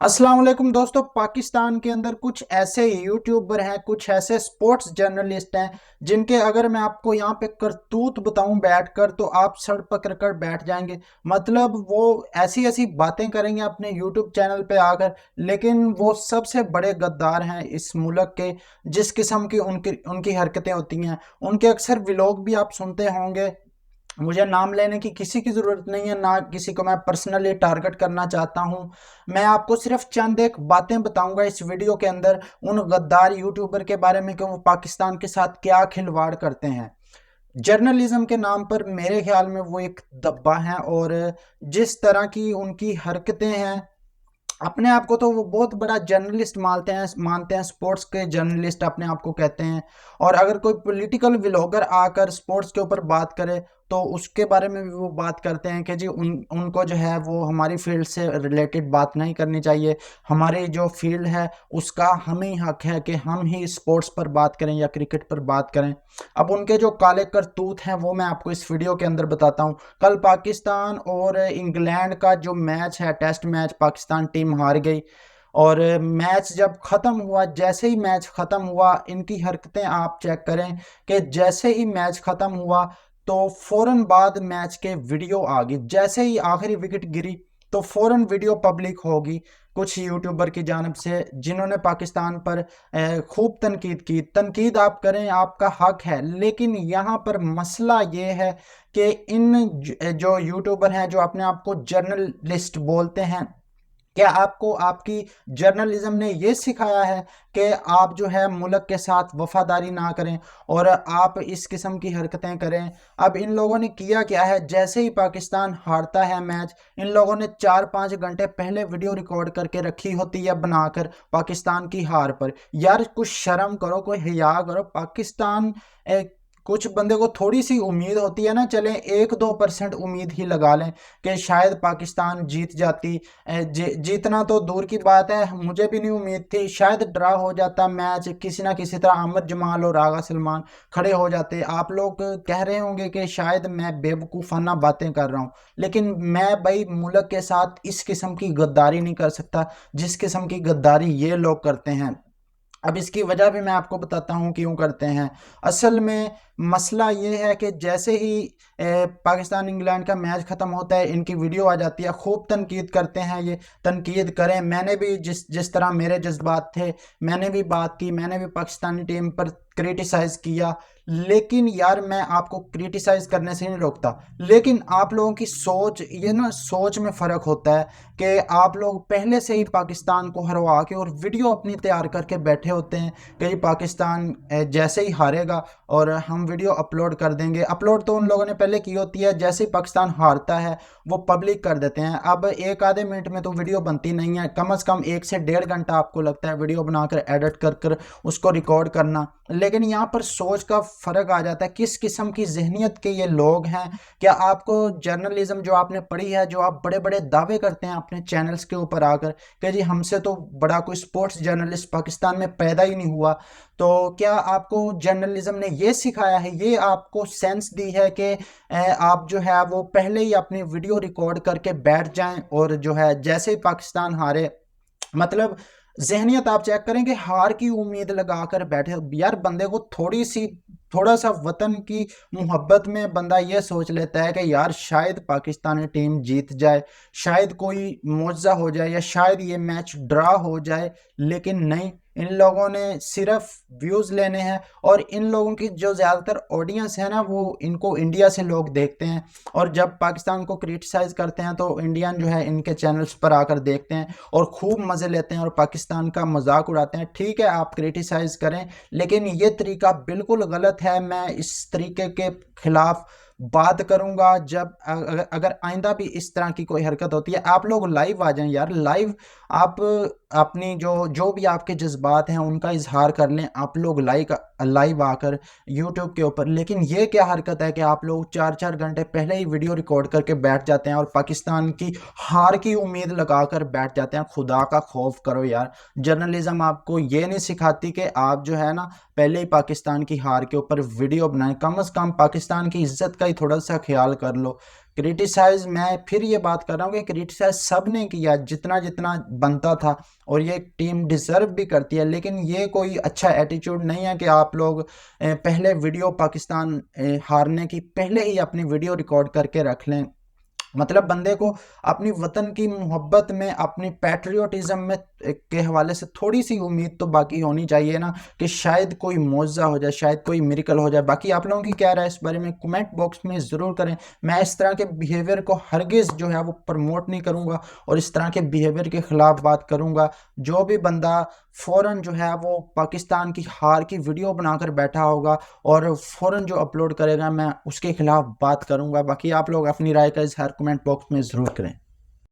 अस्सलाम वालेकुम दोस्तों। पाकिस्तान के अंदर कुछ ऐसे यूट्यूबर हैं, कुछ ऐसे स्पोर्ट्स जर्नलिस्ट हैं जिनके अगर मैं आपको यहाँ पे करतूत बताऊं बैठकर तो आप सर पकड़ कर बैठ जाएंगे। मतलब वो ऐसी ऐसी बातें करेंगे अपने यूट्यूब चैनल पे आकर, लेकिन वो सबसे बड़े गद्दार हैं इस मुल्क के। जिस किस्म की उनकी उनकी हरकतें होती हैं, उनके अक्सर व्लॉग भी आप सुनते होंगे। मुझे नाम लेने की किसी की ज़रूरत नहीं है, ना किसी को मैं पर्सनली टारगेट करना चाहता हूं। मैं आपको सिर्फ चंद एक बातें बताऊंगा इस वीडियो के अंदर उन गद्दार यूट्यूबर के बारे में कि वो पाकिस्तान के साथ क्या खिलवाड़ करते हैं। जर्नलिज्म के नाम पर मेरे ख्याल में वो एक दब्बा है, और जिस तरह की उनकी हरकतें हैं, अपने आप को तो वो बहुत बड़ा जर्नलिस्ट मानते हैं स्पोर्ट्स के जर्नलिस्ट अपने आप को कहते हैं। और अगर कोई पॉलिटिकल व्लॉगर आकर स्पोर्ट्स के ऊपर बात करे तो उसके बारे में भी वो बात करते हैं कि जी उनको जो है वो हमारी फील्ड से रिलेटेड बात नहीं करनी चाहिए। हमारी जो फील्ड है उसका हमें ही हक है कि हम ही स्पोर्ट्स पर बात करें या क्रिकेट पर बात करें। अब उनके जो काले करतूत हैं वो मैं आपको इस वीडियो के अंदर बताता हूँ। कल पाकिस्तान और इंग्लैंड का जो मैच है, टेस्ट मैच, पाकिस्तान टीम हार गई। और मैच जब ख़त्म हुआ, जैसे ही मैच ख़त्म हुआ, इनकी हरकतें आप चेक करें कि जैसे ही मैच ख़त्म हुआ तो फ़ौरन बाद मैच के वीडियो आ गई। जैसे ही आखिरी विकेट गिरी तो फ़ौरन वीडियो पब्लिक होगी कुछ यूट्यूबर की जानब से, जिन्होंने पाकिस्तान पर खूब तनकीद की। तनकीद आप करें, आपका हक है, लेकिन यहाँ पर मसला ये है कि जो यूट्यूबर हैं जो अपने आप को जर्नलिस्ट बोलते हैं, क्या आपको आपकी जर्नलिज्म ने ये सिखाया है कि आप जो है मुल्क के साथ वफादारी ना करें और आप इस किस्म की हरकतें करें? अब इन लोगों ने किया क्या है, जैसे ही पाकिस्तान हारता है मैच, इन लोगों ने 4-5 घंटे पहले वीडियो रिकॉर्ड करके रखी होती है बनाकर पाकिस्तान की हार पर। यार कुछ शर्म करो, कोई हिया करो। पाकिस्तान कुछ बंदे को थोड़ी सी उम्मीद होती है ना, चले 1-2% उम्मीद ही लगा लें कि शायद पाकिस्तान जीत जाती। जीतना तो दूर की बात है, मुझे भी नहीं उम्मीद थी। शायद ड्रा हो जाता मैच, किसी ना किसी तरह अहमद जमाल और आगा सलमान खड़े हो जाते। आप लोग कह रहे होंगे कि शायद मैं बेवकूफ़ाना बातें कर रहा हूँ, लेकिन मैं भाई मुल्क के साथ इस किस्म की गद्दारी नहीं कर सकता जिस किस्म की गद्दारी ये लोग करते हैं। अब इसकी वजह भी मैं आपको बताता हूँ क्यों करते हैं। असल में मसला ये है कि जैसे ही पाकिस्तान इंग्लैंड का मैच ख़त्म होता है, इनकी वीडियो आ जाती है, खूब तनकीद करते हैं। ये तनकीद करें, मैंने भी जिस जिस तरह मेरे जज्बात थे मैंने भी बात की, मैंने भी पाकिस्तानी टीम पर क्रिटिसाइज़ किया। लेकिन यार मैं आपको क्रिटिसाइज़ करने से नहीं रोकता, लेकिन आप लोगों की सोच, ये ना सोच में फ़र्क होता है कि आप लोग पहले से ही पाकिस्तान को हरवा के और वीडियो अपनी तैयार करके बैठे होते हैं कि पाकिस्तान जैसे ही हारेगा और हम वीडियो अपलोड कर देंगे। अपलोड तो उन लोगों ने पहले की होती है, जैसे ही पाकिस्तान हारता है वो पब्लिक कर देते हैं। अब एक आधे मिनट में तो वीडियो बनती नहीं है, कम से कम 1 से 1.5 घंटा आपको लगता है वीडियो बनाकर एडिट कर कर उसको रिकॉर्ड करना। लेकिन यहाँ पर सोच का फ़र्क आ जाता है, किस किस्म की जहनीत के ये लोग हैं। क्या आपको जर्नलिज्म जो आपने पढ़ी है, जो आप बड़े बड़े दावे करते हैं अपने चैनल्स के ऊपर आकर कि जी हमसे तो बड़ा कोई स्पोर्ट्स जर्नलिस्ट पाकिस्तान में पैदा ही नहीं हुआ, तो क्या आपको जर्नलिज्म ने ये सिखाया है, ये आपको सेंस दी है कि आप जो है वो पहले ही अपनी वीडियो रिकॉर्ड करके बैठ जाएं और जो है जैसे ही पाकिस्तान हारे, मतलब ज़हनियत आप चेक करें कि हार की उम्मीद लगाकर बैठे। यार बंदे को थोड़ा सा वतन की मोहब्बत में बंदा ये सोच लेता है कि यार शायद पाकिस्तानी टीम जीत जाए, शायद कोई मुआवजा हो जाए, या शायद ये मैच ड्रा हो जाए। लेकिन नहीं, इन लोगों ने सिर्फ व्यूज़ लेने हैं, और इन लोगों की जो ज़्यादातर ऑडियंस है ना, वो इनको इंडिया से लोग देखते हैं। और जब पाकिस्तान को क्रिटिसाइज़ करते हैं तो इंडियन जो है इनके चैनल्स पर आकर देखते हैं और खूब मज़े लेते हैं और पाकिस्तान का मजाक उड़ाते हैं। ठीक है, आप क्रिटिसाइज़ करें, लेकिन ये तरीका बिल्कुल गलत है। मैं इस तरीके के खिलाफ बात करूंगा जब अगर आइंदा भी इस तरह की कोई हरकत होती है। आप लोग लाइव आ जाएं यार, लाइव आप अपनी जो जो भी आपके जज्बात हैं उनका इजहार कर लें, आप लोग लाइव आकर यूट्यूब के ऊपर। लेकिन ये क्या हरकत है कि आप लोग 4-4 घंटे पहले ही वीडियो रिकॉर्ड करके बैठ जाते हैं और पाकिस्तान की हार की उम्मीद लगाकर बैठ जाते हैं। खुदा का खौफ करो यार। जर्नलिज्म आपको ये नहीं सिखाती कि आप जो है ना पहले ही पाकिस्तान की हार के ऊपर वीडियो बनाएं। कम से कम पाकिस्तान की इज्जत का ही थोड़ा सा ख्याल कर लो। क्रिटिसाइज मैं फिर ये बात कर रहा हूँ कि क्रिटिसाइज सब ने किया जितना जितना बनता था, और ये टीम डिजर्व भी करती है, लेकिन ये कोई अच्छा एटीट्यूड नहीं है कि आप लोग पहले वीडियो पाकिस्तान हारने की पहले ही अपनी वीडियो रिकॉर्ड करके रख लें। मतलब बंदे को अपनी वतन की मोहब्बत में, अपनी पैट्रियोटिज्म में के हवाले से थोड़ी सी उम्मीद तो बाकी होनी चाहिए ना, कि शायद कोई मौजा हो जाए, शायद कोई मिरेकल हो जाए। बाकी आप लोगों की क्या राय इस बारे में कमेंट बॉक्स में ज़रूर करें। मैं इस तरह के बिहेवियर को हरगिज़ जो है वो प्रमोट नहीं करूँगा और इस तरह के बिहेवियर के ख़िलाफ़ बात करूँगा। जो भी बंदा फ़ौरन जो है वो पाकिस्तान की हार की वीडियो बनाकर बैठा होगा और फ़ौरन जो अपलोड करेगा, मैं उसके खिलाफ बात करूंगा। बाकी आप लोग अपनी राय का इजहार कमेंट बॉक्स में ज़रूर करें।